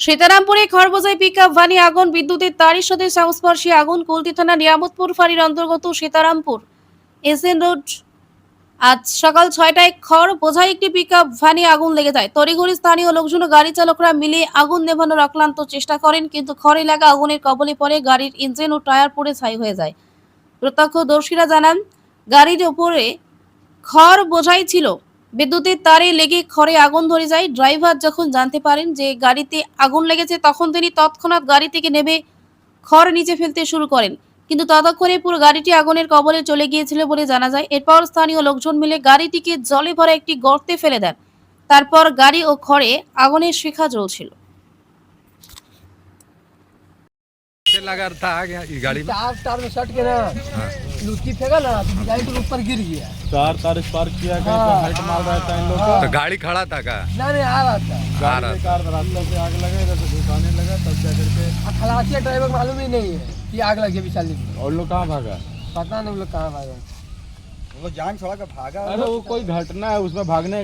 সীতারামপুরে খড়বোঝাই pickup ভ্যানে আগুন, বিদ্যুতের তারের সাথে সংস্পর্শে আগুন। কুলটি থানা নিয়ামতপুর ফাঁড়ির অন্তর্গত সীতারামপুর এসএন রোড। আজ সকাল 6টায় খড় বোঝাই একটি পিকআপ ভ্যানে আগুন লেগে যায়। তড়িঘড়ি স্থানীয় লোকজন ও গাড়ি চালকরা মিলে আগুন নেভানোর অক্লান্ত চেষ্টা করেন, কিন্তু খড় এলাকা আগুনের কবলে পড়ে গাড়ির ইঞ্জিন ও টায়ার পুড়ে ছাই হয়ে যায়। প্রত্যক্ষদর্শীরা জানান, গাড়ির উপরে খড় বোঝাই ছিল, বিদ্যুতের তারে লেগে খড়ে আগুন ধরে যায়। ড্রাইভার যখন জানতে পারেন যে গাড়িতে আগুন লেগেছে, তখন তিনি তৎক্ষণাৎ গাড়ি থেকে নেমে খড় নিচে ফেলতে শুরু করেন, কিন্তু ততক্ষণে পুরো গাড়িটি আগুনের কবলে চলে গিয়েছিল বলে জানা যায়। এরপর স্থানীয় লোকজন মিলে গাড়িটিকে জলে ভরা একটি গর্তে ফেলে দেন। তারপর গাড়ি ও খড়ে আগুনের শিখা জ্বলছিল। से लगा था आगे ये गाड़ी में। तार तार में सट के ना लुच्ची फेंका ना तो गाड़ी के ऊपर गिर गया। तार स्पार्क किया, कहीं पर हाइट मार रहा था इन लोग तो गाड़ी खड़ा था का? नहीं आ रहा था। आ रहा था। कार रास्ते से आग लगे तो घुसाने लगा, तब जा करके खलासी ड्राइवर को मालूम ही नहीं है कि आग लगी अभी चालू। और लोग कहाँ भागा? पता नहीं वो लोग कहाँ भागा। अरे वो कोई घटना है, उसमें भागने